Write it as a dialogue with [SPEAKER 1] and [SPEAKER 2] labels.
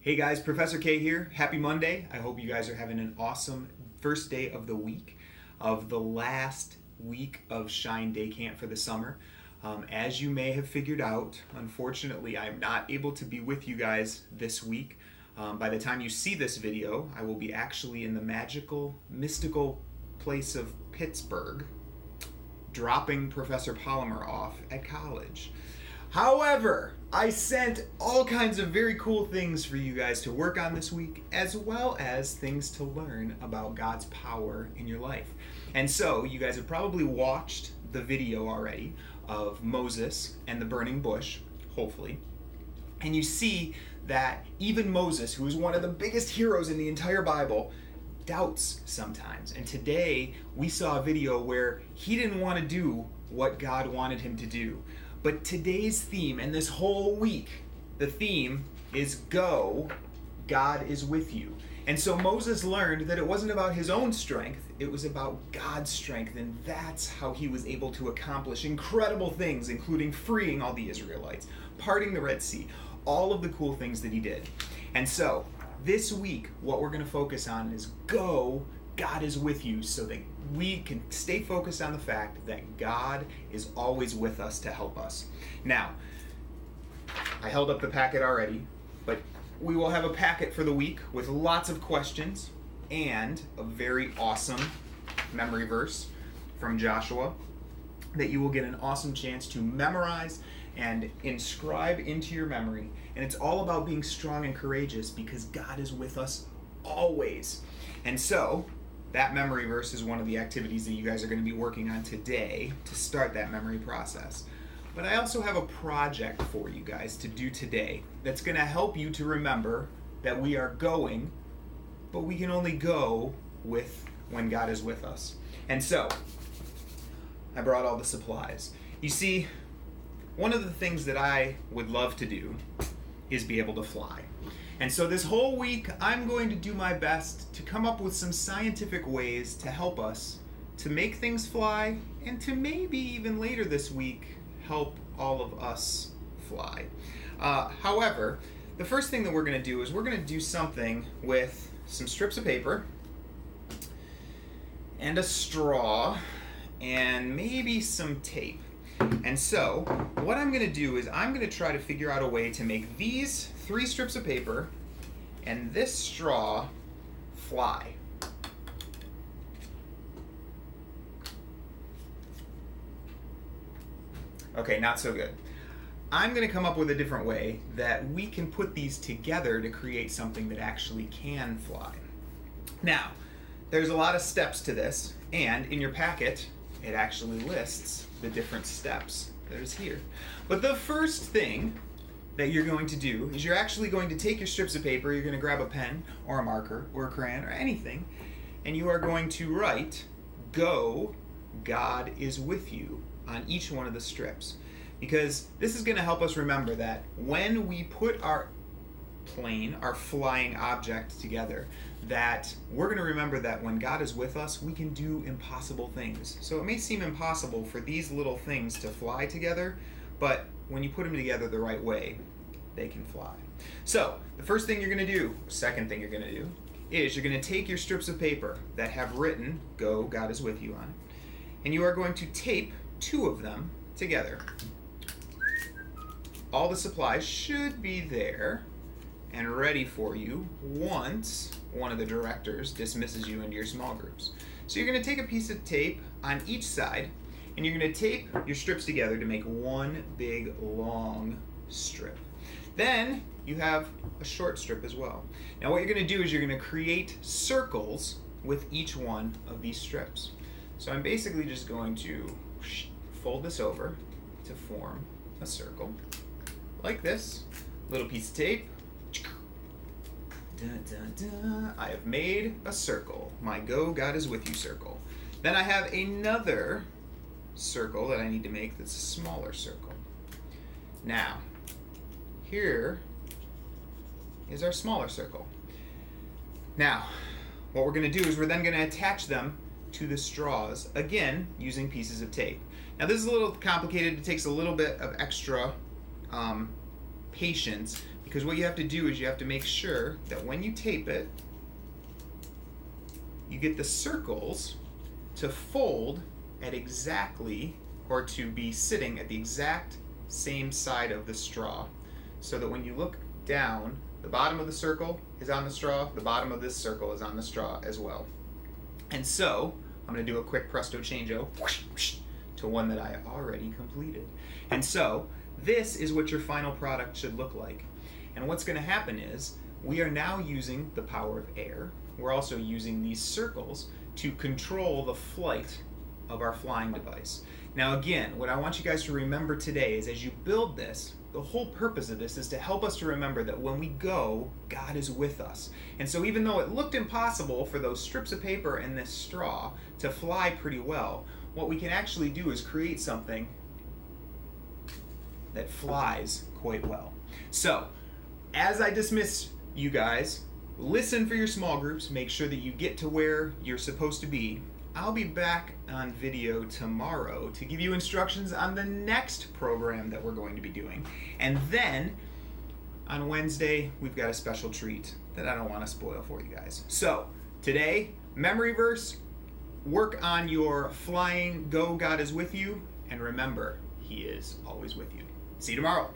[SPEAKER 1] Hey guys, Professor K here. Happy Monday. I hope you guys are having an awesome first day of the week, of the last week of Shine Day Camp for the summer. As you may have figured out, unfortunately, I'm not able to be with you guys this week. By the time you see this video, I will be actually in the magical, mystical place of Pittsburgh, dropping Professor Polymer off at college. However, I sent all kinds of very cool things for you guys to work on this week, as well as things to learn about God's power in your life. And so, you guys have probably watched the video already of Moses and the burning bush, hopefully. And you see that even Moses, who is one of the biggest heroes in the entire Bible, doubts sometimes. And today, we saw a video where he didn't want to do what God wanted him to do. But today's theme, and this whole week, the theme is Go, God is with you. And so Moses learned that it wasn't about his own strength, it was about God's strength, and that's how he was able to accomplish incredible things, including freeing all the Israelites, parting the Red Sea, all of the cool things that he did. And so, this week, what we're going to focus on is Go, God is with you, so that we can stay focused on the fact that God is always with us to help us. Now, I held up the packet already, but we will have a packet for the week with lots of questions and a very awesome memory verse from Joshua that you will get an awesome chance to memorize and inscribe into your memory. And it's all about being strong and courageous because God is with us always. And so, that memory verse is one of the activities that you guys are going to be working on today to start that memory process. But I also have a project for you guys to do today that's going to help you to remember that we are going, but we can only go when God is with us. And so, I brought all the supplies. You see, one of the things that I would love to do is be able to fly. And so this whole week, I'm going to do my best to come up with some scientific ways to help us to make things fly, and to maybe even later this week, help all of us fly. However, the first thing that we're going to do is we're going to do something with some strips of paper, and a straw, and maybe some tape. And so, what I'm going to do is I'm going to try to figure out a way to make these 3 strips of paper and this straw fly. Okay, not so good. I'm going to come up with a different way that we can put these together to create something that actually can fly. Now, there's a lot of steps to this, and in your packet, it actually lists the different steps that is here. But the first thing that you're going to do is you're actually going to take your strips of paper, you're going to grab a pen or a marker or a crayon or anything, and you are going to write, Go, God is with you, on each one of the strips. Because this is going to help us remember that when we put our plane, our flying object together, that we're going to remember that when God is with us, we can do impossible things. So it may seem impossible for these little things to fly together, but when you put them together the right way, they can fly. So the first thing you're going to do, second thing you're going to do, is you're going to take your strips of paper that have written, Go, God is with you on it, and you are going to tape 2 of them together. All the supplies should be there and ready for you once one of the directors dismisses you into your small groups. So you're going to take a piece of tape on each side, and you're going to tape your strips together to make one big long strip. Then you have a short strip as well. Now what you're going to do is you're going to create circles with each one of these strips. So I'm basically just going to fold this over to form a circle like this. Little piece of tape. Dun, dun, dun. I have made a circle, my Go, God is with you circle. Then I have another circle that I need to make that's a smaller circle. Now, here is our smaller circle. Now, what we're going to do is we're then going to attach them to the straws, again, using pieces of tape. Now, this is a little complicated. It takes a little bit of extra patience, Because what you have to do is you have to make sure that when you tape it, you get the circles to fold at exactly, or to be sitting at the exact same side of the straw. So that when you look down, the bottom of the circle is on the straw, the bottom of this circle is on the straw as well. And so, I'm going to do a quick presto changeo to one that I already completed. And so, this is what your final product should look like. And what's going to happen is, we are now using the power of air. We're also using these circles to control the flight of our flying device. Now again, what I want you guys to remember today is as you build this, the whole purpose of this is to help us to remember that when we go, God is with us. And so even though it looked impossible for those strips of paper and this straw to fly pretty well, what we can actually do is create something that flies quite well. So, as I dismiss you guys, listen for your small groups, make sure that you get to where you're supposed to be. I'll be back on video tomorrow to give you instructions on the next program that we're going to be doing. And then, on Wednesday, we've got a special treat that I don't want to spoil for you guys. So, today, memory verse, work on your flying, go, God is with you, and remember, He is always with you. See you tomorrow.